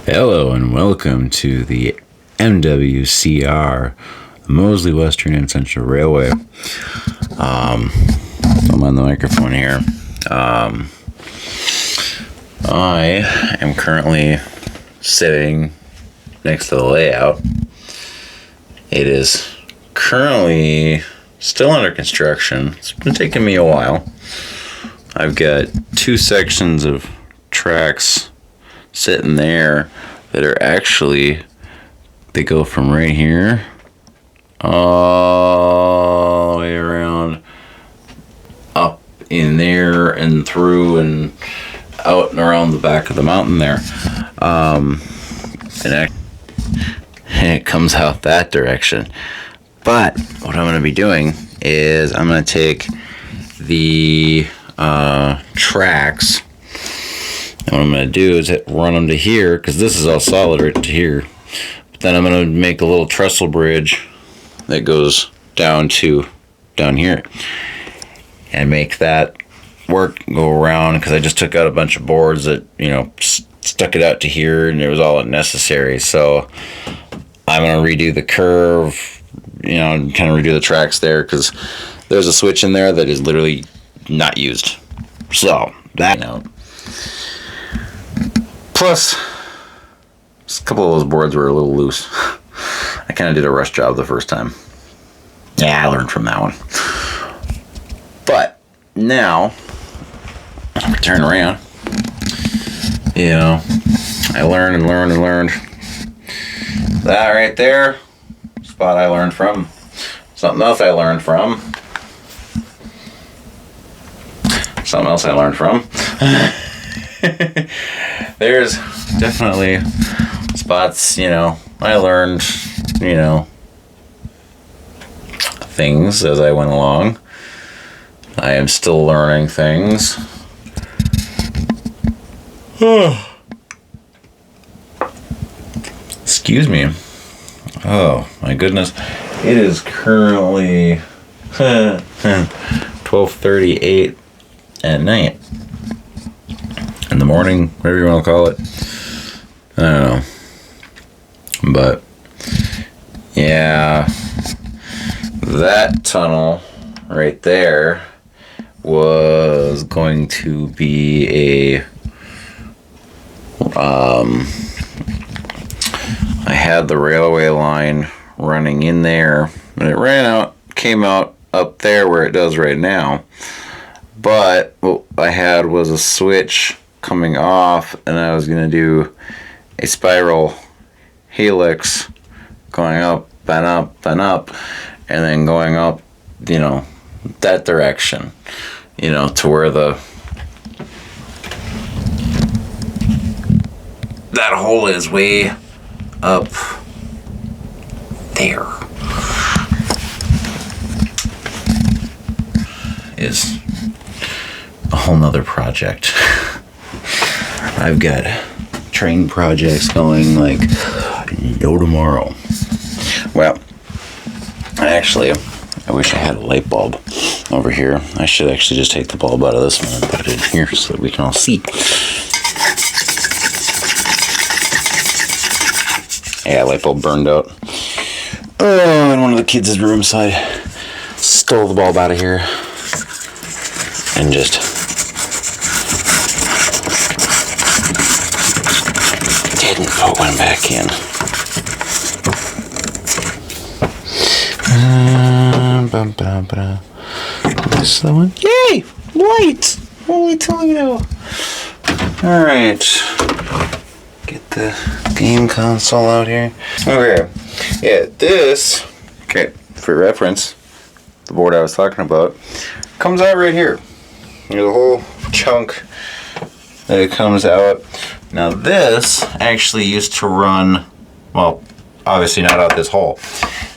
Hello and welcome to the MWCR, Moseley Western and Central Railway. I'm on the microphone here. I am currently sitting next to the layout. It is currently still under construction. It's been taking me a while. I've got two sections of tracks sitting there that are actually, they go from right here all the way around up in there and through and out and around the back of the mountain there, and it comes out that direction. But what I'm going to be doing is I'm going to take the tracks, and what I'm going to do is run them to here, because this is all solid right to here. But then I'm going to make a little trestle bridge that goes down here and make that work go around, because I just took out a bunch of boards that, stuck it out to here, and it was all unnecessary. So I'm going to redo the curve, kind of redo the tracks there, because there's a switch in there that is literally not used. So that, plus a couple of those boards were a little loose. I kind of did a rush job the first time. Yeah, I learned from that one. But now, turn around. I learned and learned. That right there, spot I learned from. Something else I learned from. Something else I learned from. There's definitely spots, I learned, things as I went along. I am still learning things. Excuse me. Oh, my goodness. It is currently 12:38 at night. In the morning, whatever you want to call it. I don't know. But, yeah, that tunnel right there was going to be I had the railway line running in there, and it came out up there where it does right now. But what I had was a switch coming off, and I was going to do a spiral helix going up and up and up, and then going up, that direction, to where that hole is way up there. Is a whole nother project. I've got train projects going like no tomorrow. Well, I wish I had a light bulb over here. I should actually just take the bulb out of this one and put it in here so that we can all see. Yeah, light bulb burned out. Oh, and one of the kids' room, so I stole the bulb out of here and just didn't put one back in. This is the one. Yay! Light! Holy Toledo! Alright. Get the game console out here. Okay. Yeah, for reference, the board I was talking about comes out right here. There's a whole chunk that it comes out. Now this actually used to run, well, obviously not out this hole.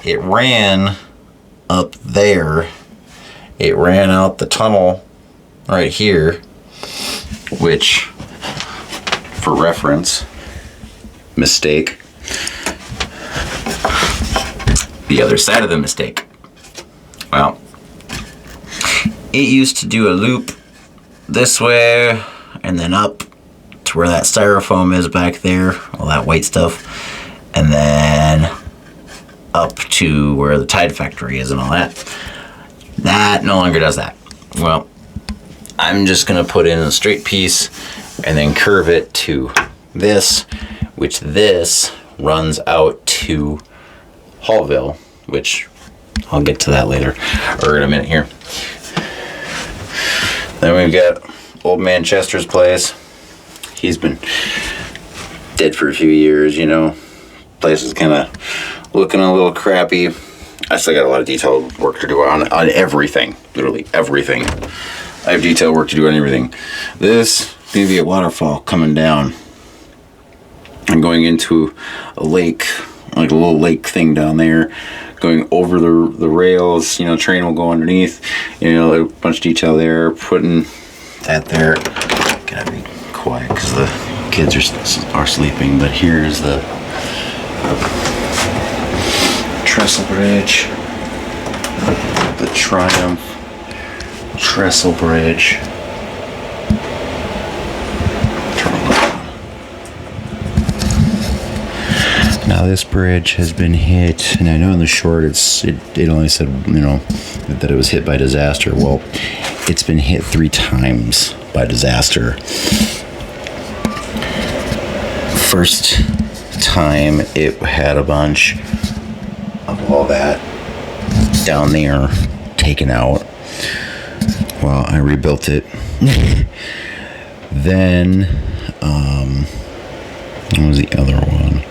It ran up there. It ran out the tunnel right here, which, for reference, mistake. The other side of the mistake. Well, it used to do a loop this way and then up to where that styrofoam is back there, all that white stuff, and then up to where the Tide factory is and all that. That no longer does that. Well, I'm just gonna put in a straight piece and then curve it to this, which this runs out to Hallville, which I'll get to that later, or in a minute here. Then we've got old man Chester's place. He's been dead for a few years, you know. Place is kind of looking a little crappy. I still got a lot of detailed work to do on everything, literally everything. I have detailed work to do on everything. This may be a waterfall coming down and going into a lake, like a little lake thing down there, going over the rails, you know, train will go underneath, you know, a bunch of detail there, putting that there. Gotta be quiet because the kids are sleeping, but here's the trestle bridge, the Triumph trestle bridge. Now this bridge has been hit, and I know in the short it only said, you know, that it was hit by disaster. Well, it's been hit 3 times by disaster. First time it had a bunch of all that down there taken out. Well, I rebuilt it. Then what was the other one?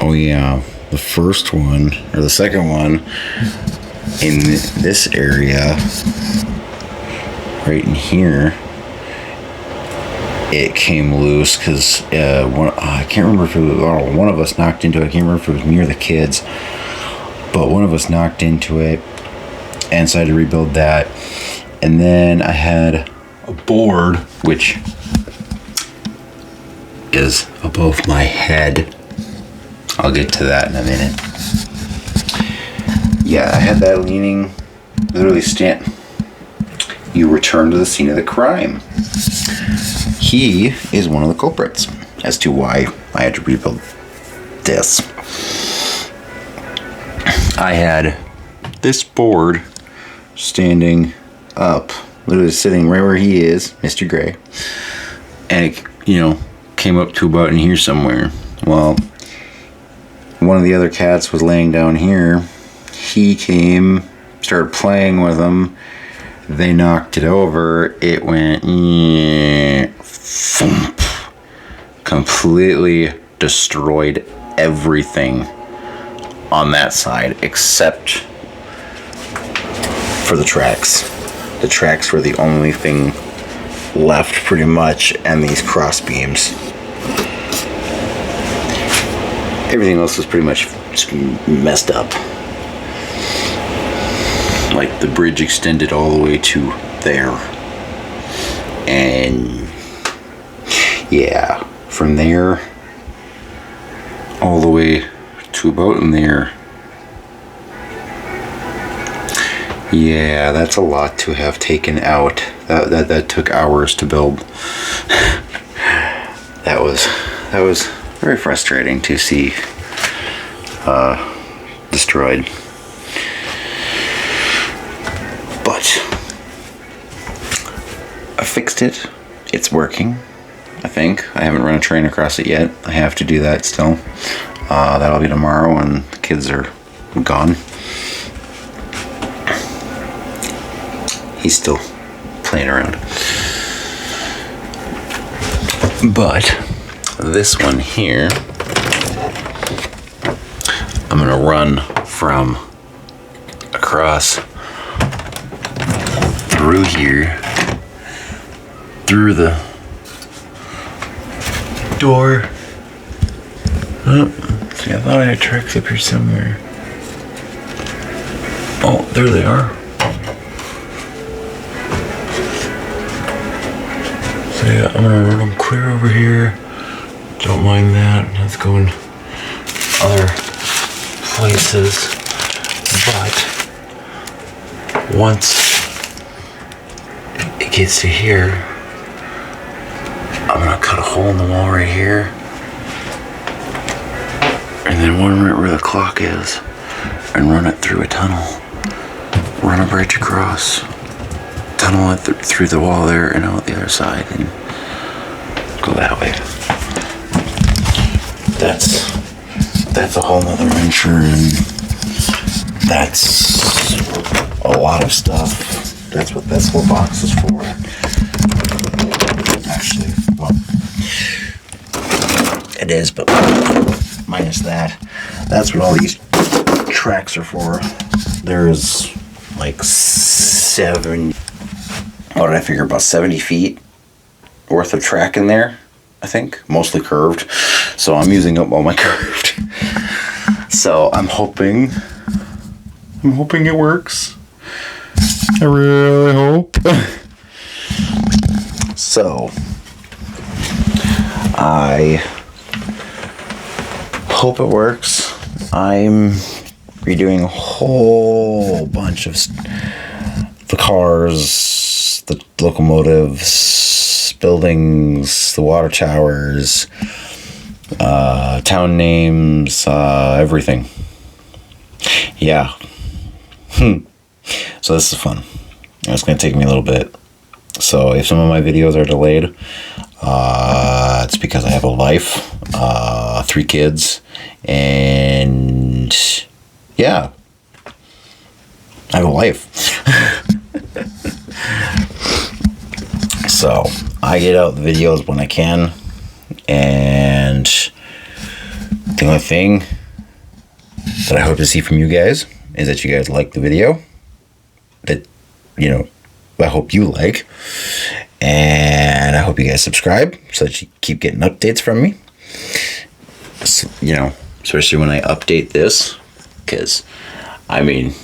Oh yeah, the first one, or the second one, in this area, right in here, it came loose because I can't remember if it was, one of us knocked into it. I can't remember if it was me or the kids, but one of us knocked into it, and so I had to rebuild that. And then I had a board, which is above my head. I'll get to that in a minute. Yeah, I had that leaning, literally stand. You return to the scene of the crime. He is one of the culprits as to why I had to rebuild this. I had this board standing up, literally sitting right where he is, Mr. Gray, and it, you know, came up to about in here somewhere. Well, one of the other cats was laying down here. He came, started playing with them. They knocked it over. It went thump, completely destroyed everything on that side except for the tracks. The tracks were the only thing left pretty much, and these cross beams. Everything else was pretty much just messed up. Like the bridge extended all the way to there. And yeah, from there all the way to about in there. Yeah, that's a lot to have taken out. That took hours to build. That was very frustrating to see destroyed. But I fixed it. It's working, I think. I haven't run a train across it yet. I have to do that still. That'll be tomorrow when the kids are gone. He's still playing around. But this one here, I'm gonna run from across through here, through the door. Oh, see, I thought I had tracks up here somewhere. Oh, there they are. So yeah, I'm gonna run them clear over here. Don't mind that. Let's go in other places. But once it gets to here, I'm gonna cut a hole in the wall right here. And then one right where the clock is. And run it through a tunnel. Run a bridge across. Tunnel it through the wall there and out the other side. And go that way. That's a whole nother venture, and that's a lot of stuff. That's what this whole box is for. Actually, well, it is, but minus that. That's what all these tracks are for. There's like 7, what did I figure, about 70 feet worth of track in there, I think, mostly curved. So I'm using up all my curved. So I'm hoping it works. I really hope. So I hope it works. I'm redoing a whole bunch of the cars, the locomotives, buildings, the water towers, town names, everything. Yeah. So this is fun. It's going to take me a little bit. So if some of my videos are delayed, it's because I have a life, 3 kids, and yeah, I have a life. So I get out the videos when I can, and the only thing that I hope to see from you guys is that you guys like the video, that, you know, I hope you like, and I hope you guys subscribe so that you keep getting updates from me. So, you know, especially when I update this, because I mean,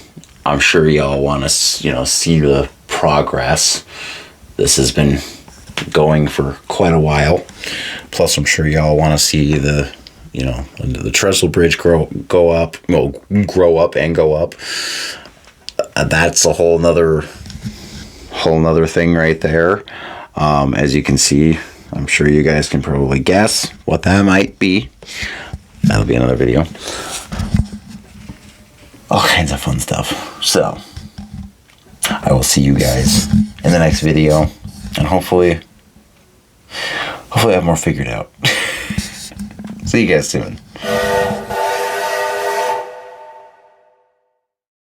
I'm sure y'all want to, you know, see the progress. This has been going for quite a while. Plus, I'm sure y'all want to see the, you know, the trestle bridge grow up and go up. That's a whole nother thing right there. As you can see, I'm sure you guys can probably guess what that might be. That'll be another video. All kinds of fun stuff. So I will see you guys in the next video, and hopefully I have more figured out. See you guys soon.